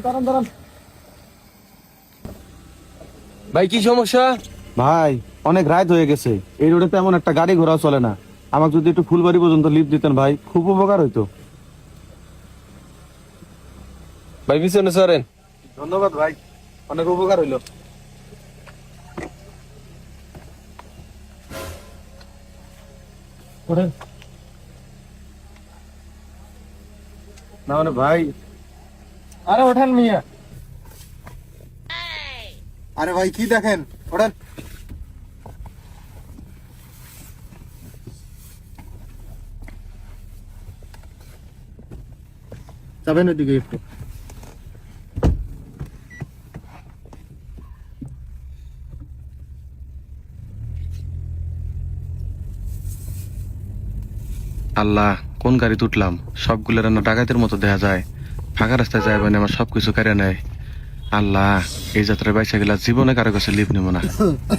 দাঁড়ান দাঁড়ান ভাই, কি সমস্যা? ভাই অনেক রাত হয়ে গেছে, এই রোডে তেমন একটা গাড়ি ঘোড়াও চলে না। আমাকে যদি একটু ফুলবাড়ি পর্যন্ত লিফট দিতেন ভাই, খুব উপকার হইতো। ভাই পিছনে সরেন। ধন্যবাদ ভাই, অনেক উপকার হইলো। না মানে ভাই, আরে ওঠেন মিয়া। আরে ভাই কি দেখেন, ওঠেন। যাবেন ওইদিকে একটু। আল্লাহ, কোন গাড়িতে উঠলাম? সবগুলো রান্না ডাকাতের মতো দেখা যায়। ফাঁকা রাস্তায় যায় মানে আমার সবকিছু কেড়ে নেয়। আল্লাহ, এই যাত্রায় বাইসা গেলা জীবনে কারো কাছে লিভ নেবো না।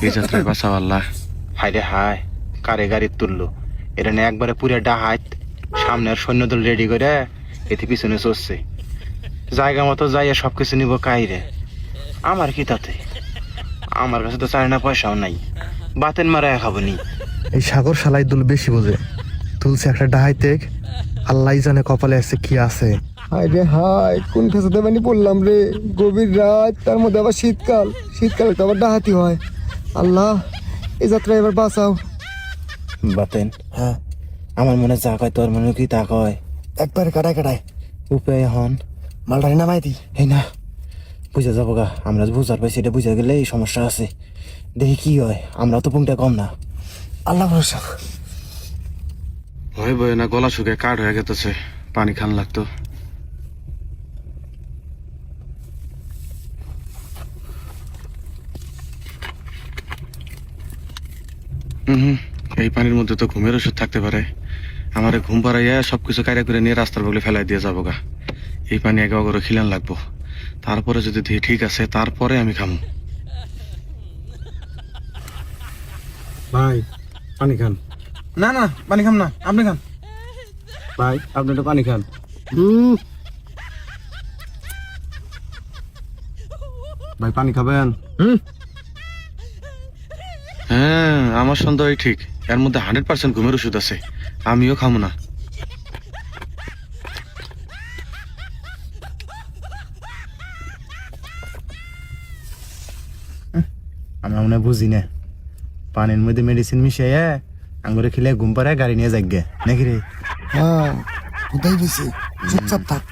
এই যাত্রায় বাঁচাও আল্লাহ। হায় রে হায়, কারে গাড়ি তুললো? এটা নিয়ে একবারে পুরে ডাহাত, সামনে আর সৈন্যদল রেডি করে এতে পিছনে চড়ছে। জায়গা মতো যাইয়া সবকিছু নিব কাইরে। আমার কি তাতে? আমার কাছে তো চায় না, পয়সাও নাই, বাতেন মারা খাবো নি। এই সাগর শালাই দুল বেশি বোঝে, তুলছে একটা ডাহাইতে। আল্লাহ জানে কপালে আছে কি আছে। হায় রে হায়, কোন ফেসাতে বানি পড়লাম রে। গভীর রাত, তার মধ্যে আবার শীতকাল। শীতকালে তো আবার ডাহাতি হয়। আল্লাহ, এই যাত্রা এবার বাঁচাও। বাতেন, হ্যাঁ, আমার মনে যা কয় তোর মনে কি তা কয়? একবারে কাটায় কাটায় উপায় হন মালটারি নামাই দি। এই না, বুঝা যাবো গা। আমরা বুঝার পাইছি, এটা বুঝা গেলে এই সমস্যা আছে। দেখি কি হয়, আমরা তো পুংটা কম না। আল্লাহ ভরসা। ভয় ভয় না গলা শুকে কাঠ হয়ে গেছে, পানি খান লাগতো। এই পানির মধ্যে তো ঘুমের ওষুধ থাকতে পারে। আমার ঘুম পাড়াইয়া সবকিছু কায়রা করে নিয়ে রাস্তার বগলে ফেলাই দিয়ে যাবো গা। এই পানি একে অগরে খিলান লাগবো, তারপরে যদি দেখি ঠিক আছে তারপরে আমি খামু। ভাই পানি খান। না না, পানি খাম না, আপনি খান। ভাই আপনি একটু পানি খান। ভাই পানি খাবেন? হ্যাঁ, আমার সন্দেহই ঠিক। এর মধ্যে 100% ঘুমের ওষুধ আছে, আমিও খাবো না। আমরা মনে হয় বুঝি না, পানির মধ্যে মেডিসিন মিশিয়ে আঙ্গুরে খেলে ঘুম পাড়ায় গাড়ি নিয়ে যাগে নাকি রে? হ্যাঁ, কোথায় গেছি? চুপচাপ থাক।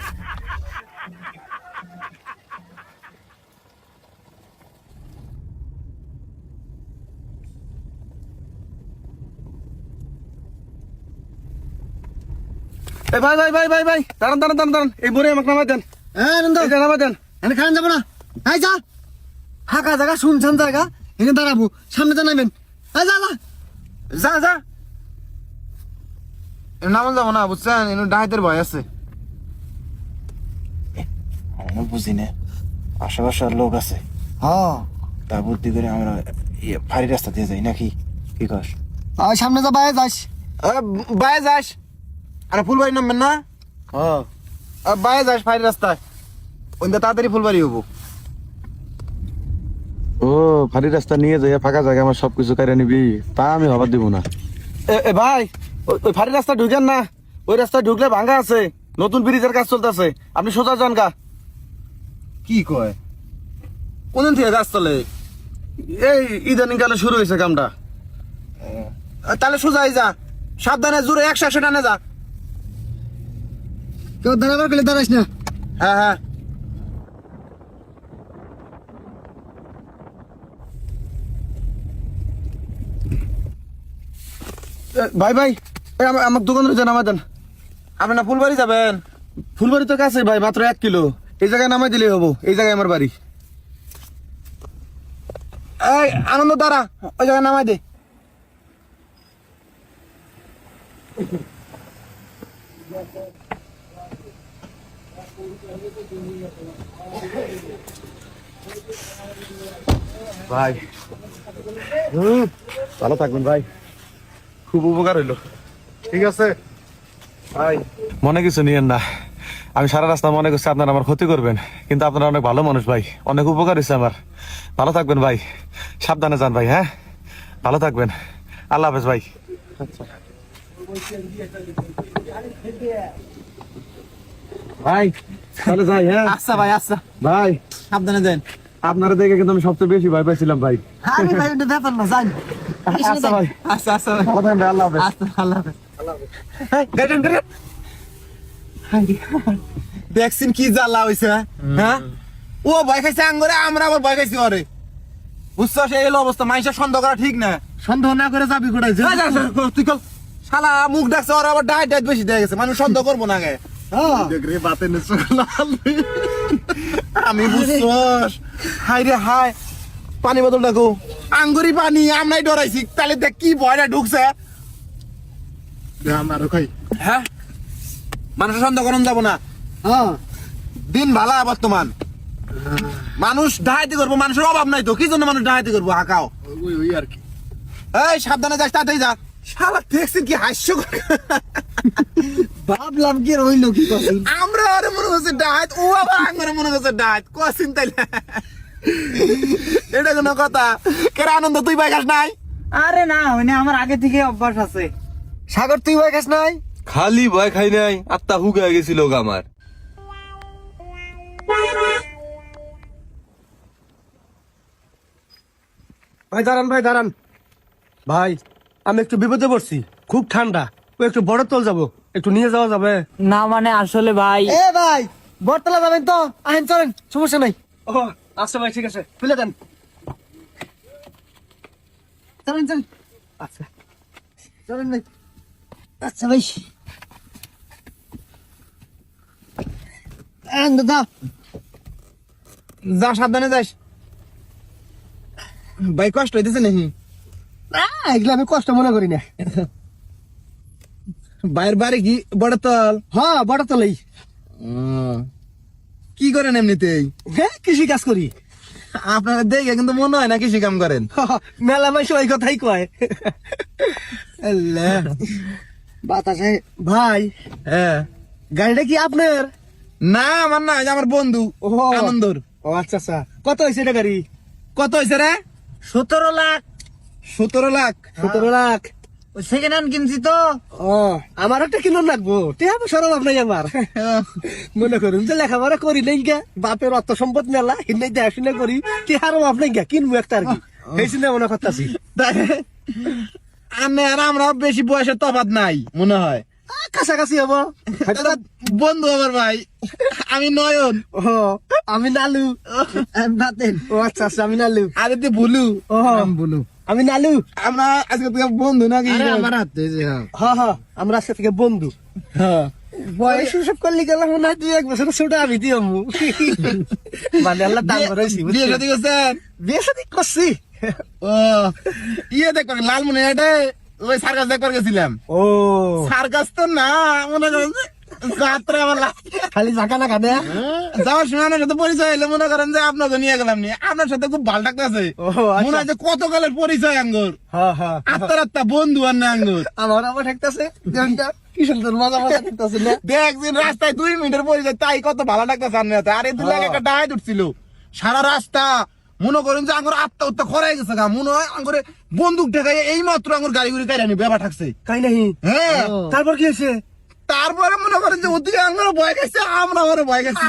এ ভাই ভাই ভাই ভাই ভাই, দাঁড়ান দাঁড়ান দাঁড়ান দাঁড়ান, এই বরে আমাকে নামাই দেন। হ্যাঁ নন্দ, এই যে নামাই দেন। এখানে খান যাবো না। হাই যা, ফাঁকা জায়গা, শুনছেন জায়গা, এখানে দাঁড়াবো। সামনে তো নামেন। হাই যা যা যা যা, নামন যাবো না, বুঝছেন? এনে ডাহাতের ভয় আছে। আমরা বুঝি না, আশেপাশে আর লোক আছে। হ্যাঁ, তা বুদ্ধি করে আমরা ফাঁড়ি রাস্তা দিয়ে যাই নাকি? কি কস? আর সামনে যা, বাইরে যাস। বাইরে যাস, আরে ফুলবাড়ি নামবেন না? হ্যাঁ, বাইরে যাস ফাইল রাস্তায়, ওইটা তাড়াতাড়ি ফুলবাড়ি হবো। ও ফাঁড়ি রাস্তা নিয়ে যাই, ফাঁকা জায়গা আমার সবকিছু কাইরা নিবি, তা আমি হবার দিব না। এ ভাই, ওই ফাঁড়ি রাস্তা ঢুকেন না, ওই রাস্তায় ঢুকলে ভাঙা আছে, নতুন ব্রিজের কাজ চলতেছে, আপনি সোজা যান গা। কি কয়? কোনদিন থেকে কাজ চলে? এই ইদানিং কালে শুরু হয়েছে কামটা। তাহলে সোজাই যা, সাবধানে, জোরে 100 টানে যা। কেউ দাঁড়াবার গেলে দাঁড়াস না। হ্যাঁ হ্যাঁ, ভাই ভাই, আমার দোকানে যে নামাই দেন। আপনি না ফুলবাড়ি যাবেন? ফুলবাড়ি তো কাছে ভাই, মাত্র 1 কিলো। এই জায়গায় নামাই দিলেই হবো, এই জায়গায় আমার বাড়ি। এই আনন্দ দাঁড়া, ওই জায়গায় নামাই দে। ভাই ভালো থাকবেন ভাই, খুব উপকার হইলো। ঠিক আছে ভাই, মনে কিছু নিয়েন না, আমি সারা রাস্তা মনে করছি আপনারা আমার ক্ষতি করবেন, কিন্তু আপনারা অনেক ভালো মানুষ ভাই, অনেক উপকার হয়েছে আমার। ভালো থাকবেন ভাই, সাবধানে যান ভাই। হ্যাঁ, ভালো থাকবেন। আল্লাহ হাফেজ ভাই। ভাই তাহলে যাই। হ্যাঁ আচ্ছা ভাই, আচ্ছা ভাই, সাবধানে যান। আপনারা দেখে কিন্তু আমি সবচেয়ে বেশি ভয় পাইছিলাম ভাই। আরে ভাই ওটা ব্যাপার না, যান। আচ্ছা ভাই, আচ্ছা আচ্ছা ভাই। ভালো থাকবেন। আল্লাহ হাফেজ। আচ্ছা, আল্লাহ হাফেজ। এই, গাড়ি গাড়ি। দেখছেন কি জ্বালা হইছে? হ্যাঁ, ও ভয় খাইছে আঙ্গরে, আমরা আবার ভয় খাইছি ওরে। বুঝছো, সেই এলো অবস্থা। মানুষের সন্দেহ করা ঠিক না। সন্দেহ না করে যাবি কোথায়? তুই কল শালা মুখ ডাকছে, ওর আবার ডাইট ডাইট বেশি দিয়ে গেছে। মানুষ সন্দেহ করবো না গে। আমি বুঝছস, হাই রে হাই, পানি বোতল ডাকো। আঙ্গুরি পানি, আমরাই ডরাইছি। তাহলে দেখ কি ভয়টা ঢুকছে। হ্যাঁ, মানুষের সন্দেহ করানো যাবো না। দিন ভালা বর্তমান, মানুষ ডাহাইতি করবো। মানুষের অভাব নাই তো, কি জন্য মানুষ ডাহাইতি করবো? হাঁকাও আর কি। এই সাবধানে যাস, তাড়াতাড়ি যা। শালা দেখছেন কি হাস্য ভাবলাম কি রইলো কি কথা। আমরা আরে মনে হচ্ছে ডাহাত, ও আবার আঙ্গরে মনে হচ্ছে ডাহাত। কসিন তাইলে এটা কোনো কথা? কেরা আনন্দ, তুই ভাই খাস নাই? আরে না, মানে আমার আগে থেকে অভ্যাস আছে। সাগর তুই ভাই খাস নাই? খালি ভয় খাই নাই, আত্মা হুগায় গেছিল আমার। ভাই দাঁড়ান, ভাই দাঁড়ান। ভাই আমি একটু বিপদে পড়ছি, খুব ঠান্ডা। ও একটু বড় তল যাবো, একটু নিয়ে যাওয়া যাবে? না মানে আসলে ভাই, এ ভাই, বটতলা যাবেন তো? আহেন চলেন, সমস্যা নাই। ও আচ্ছা ভাই, ঠিক আছে, খুলে দেন। চলেন চলেন। আচ্ছা চলেন ভাই। আচ্ছা ভাই, দাদা যা, সাবধানে যাস। ভাই কষ্ট হইতেছে নাকি? এগুলো আমি কষ্ট মনে করি না। ভাইয়ের বাড়ি কি বড় তল? হ্যাঁ বটতলাই। কি করেন এমনিতেই? হ্যাঁ কৃষি কাজ করি। আপনারা দেখে কিন্তু মনে হয় না কৃষি কাম করেন। মেলা মাসে ওই কথাই কয়। আল্লাহ। বাতাসে ভাই, হ্যাঁ, গাড়িটা কি আপনার? না আমার না, এই আমার বন্ধু ও আনন্দর। ও আচ্ছা আচ্ছা, কত হয়েছে এটা গাড়ি? কত হয়েছে রে? 17 লাখ। 17 লাখ? 17 লাখ। সেকেন্ড হ্যান্ড কিনছি তো। ও আমার একটা কিলো লাগবো, টিয়া পয়সার অভাব নাই আমার। মনে করুন যে লেখাপড়া করি নাই গা, বাপের অর্থ সম্পদ মেলা, হিন্দাই দেখাশোনা করি, টিহার অভাব নাই গা, কিনবো একটা আর কি। এই চিন্তা মনে করতেছি। আর আমরা বেশি বয়সের তফাৎ নাই মনে হয়। কাছাকাছি হবো। বন্ধু আমার ভাই, আমি নয়ন। ও আমি নালু। নাতেন। ও আচ্ছা আচ্ছা, আমি নালু। আরে তুই ভুলু। ও বলু, আমি নালু। আমরা আজকে থেকে বন্ধু নাকি? হাতে হ্যাঁ হ্যাঁ, আমরা আজকে থেকে বন্ধু। বয়স সব করলি গেলাম না, তুই 1 বছর ছোট, আমি দিয়ে মানে আল্লাহ দান করেছি। বিয়ে শাদী করছেন? বিয়ে শাদী করছি। ও ইয়ে দেখবার লালমনি হাটে ওই সার্কাস দেখবার গেছিলাম। ও সার্কাস তো না, মনে করেন যে যাত্রা বলা। খালি জাকা না কাঁদে। যাওয়ার সময় আপনার সাথে পরিচয় হইলে মনে করেন যে আপনাকে নিয়ে গেলাম নি। আপনার সাথে খুব ভালো লাগতেছে। ও আচ্ছা। মনে হয় যে কত কালের পরিচয় আঙ্গুর, হ্যাঁ হ্যাঁ, আত্মার আত্মা বন্ধু আর না আঙ্গুর। আমার আবার ঠেকতেছে কি সুন্দর মজা মজা ঠেকতেছে না। দেখছেন রাস্তায় 2 মিনিটের পরিচয়, তাই কত ভালো লাগতেছে। আর এই 2 লাখ একটা ডাইট উঠছিল সারা রাস্তা। মনে করেন যে আঙ্গুর আত্মা উত্তা খরাই গেছে গা। মনে হয় আঙ্গুরে বন্দুক ঠেকাই এই মাত্র আঙ্গুর গাড়ি গুড়ি কাইরানি বেবা থাকছে। তাই নাহি? হ্যাঁ, তারপর কি হয়েছে? তারপরে মনে করেন যে ওদিকে আঙ্গুর ভয় গেছে, আমরা ওরে ভয় গেছি।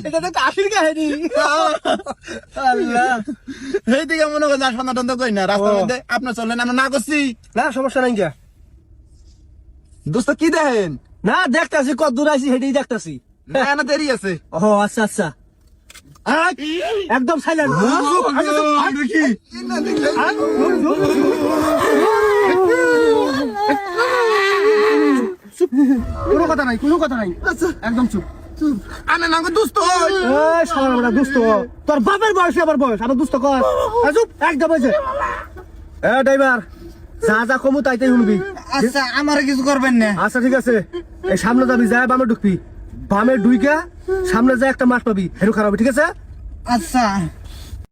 এটা তো কাশির কাহিনী। আল্লাহ, এইদিকে মনে করেন সন্ধ্যা টন্ধা করি না রাস্তার মধ্যে আপনার চললেন, আমরা না করছি। না সমস্যা নাই যা। দোস্ত কি দেখেন? না দেখতাছি কত দূর আছি, সেটাই দেখতাছি। না না দেরি আছে। ও আচ্ছা আচ্ছা, একদম সাইলেন্ট। দেখি কোনো কথা নাই, কোনো কথা নাই, একদম চুপ। আনে না দুস্থ দুস্থ তোর বাপের বয়সে আবার বয়স, আবার দুস্থ কর। চুপ একদম হয়েছে। ড্রাইভার, যা যা কমু তাই তাই শুনবি। আচ্ছা, আমার কিছু করবেন না। আচ্ছা ঠিক আছে, এই সামনে যাবি, যায় বামে ঢুকবি, বামে ঢুইকা সামনে যায় একটা মাঠ পাবি, হেরু খারাপ, ঠিক আছে? আচ্ছা।